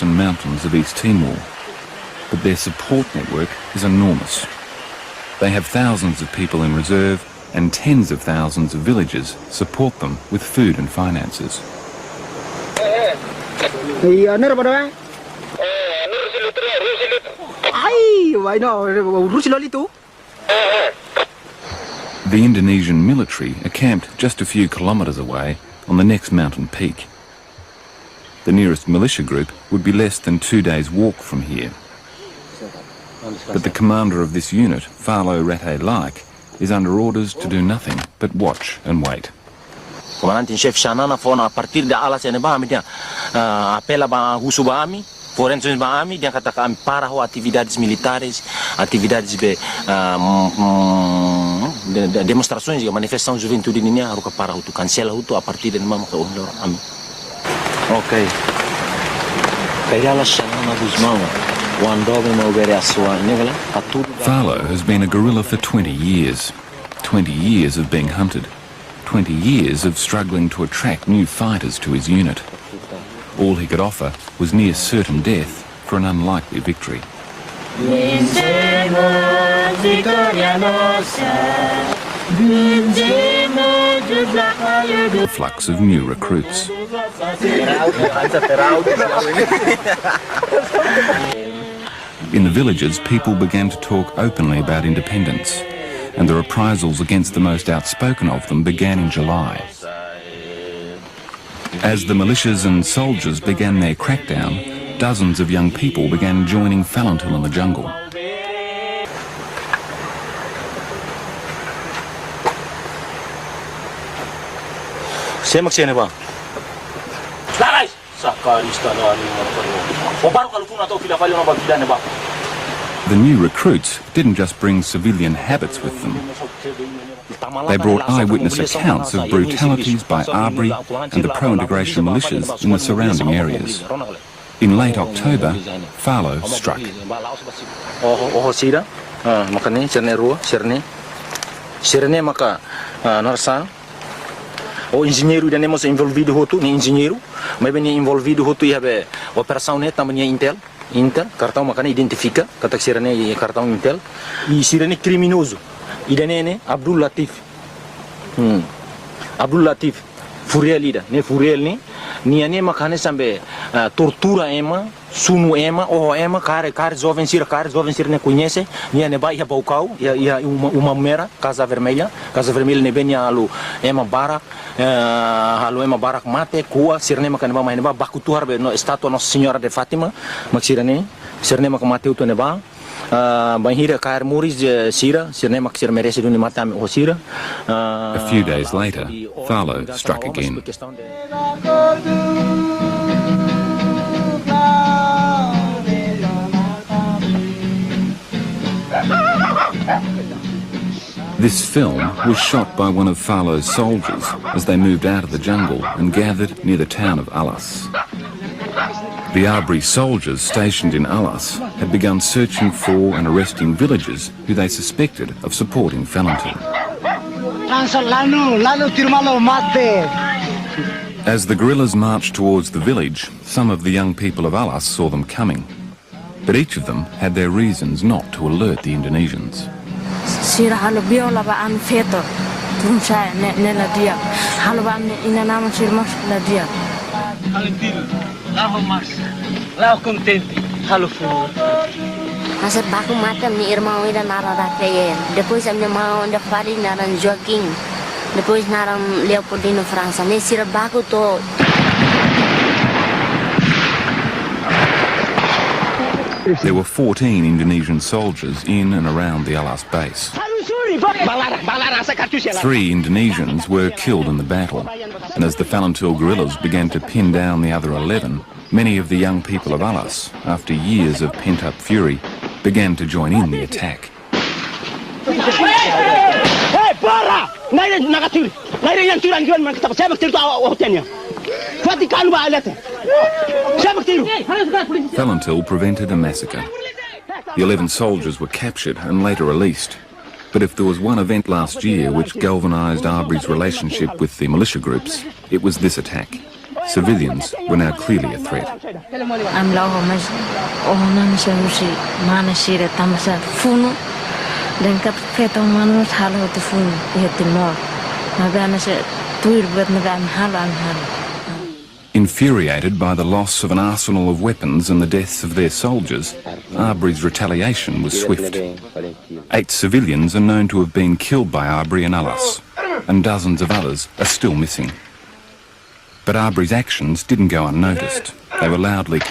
mountains of East Timor, but their support network is enormous. They have thousands of people in reserve and tens of thousands of villagers support them with food and finances. The Indonesian military are camped just a few kilometres away on the next mountain peak. The nearest militia group would be less than 2 days' walk from here. But the commander of this unit, Falo Rate-like, is under orders to do nothing but watch and wait. Comandante-in-chef Shanana fona a partir da alas ene ba dia apela ba husu ba ami forense ba ami dia kata kami para ho atividades militares, atividades de demonstrações e manifestação juventude ninia haruka para hutu cancela hutu a partir de mama ko ami. Okay. Kaya la Shanana Guzmão. Falo has been a guerrilla for 20 years. 20 years of being hunted. 20 years of struggling to attract new fighters to his unit. All he could offer was near certain death for an unlikely victory. A flux of new recruits. In the villages, people began to talk openly about independence, and the reprisals against the most outspoken of them began in July. As the militias and soldiers began their crackdown, dozens of young people began joining Falintil in the jungle. The new recruits didn't just bring civilian habits with them. They brought eyewitness accounts of brutalities by ABRI and the pro-integration militias in the surrounding areas. In late October, Falo struck. O engenheiro ainda não é envolvido hotu, nem engenheiro, mas bem envolvido hotu e a operação né também é Intel, cartão macana identifica, kata sirene cartão Intel, e sirene criminoso, idane Abdul Latif, Furiel ida, ne Furiel ne, niane macana sambe tortura ema, sunu ema, ema, care jovem sira ne conhece, niane vai baucau, ia uma mera, Casa Vermelha ne benya alu ema barak, halu ema barak mate, kua, sirene macana ba mahne ba, bakutu harbe no estátua Nossa Senhora de Fátima, mak sirene mak mate utu ne ba. A few days later, Falo struck again. This film was shot by one of Falo's soldiers as they moved out of the jungle and gathered near the town of Alas. The ABRI soldiers stationed in Alas had begun searching for and arresting villagers who they suspected of supporting Falintil. As the guerrillas marched towards the village, some of the young people of Alas saw them coming. But each of them had their reasons not to alert the Indonesians. Asa baku mata mi irmão ida nara da peguei. Depois a minha mão anda fari naran Joaquim. Depois naran Leopoldino França. Nesse baku to. There were 14 Indonesian soldiers in and around the Alas base. 3 Indonesians were killed in the battle, and as the Falintil guerrillas began to pin down the other 11, many of the young people of Alas, after years of pent-up fury, began to join in the attack. Falintil prevented a massacre. The 11 soldiers were captured and later released. But if there was one event last year which galvanised ABRI's relationship with the militia groups, it was this attack. Civilians were now clearly a threat. I'm logo mas na siya si mana sira tamasa funo dan kap feto manu halo te funo yete no magana siya tuir bet nagan halo. Infuriated by the loss of an arsenal of weapons and the deaths of their soldiers, Arbery's retaliation was swift. 8 civilians are known to have been killed by Arbery and Ullas, and dozens of others are still missing. But Arbery's actions didn't go unnoticed. They were loudly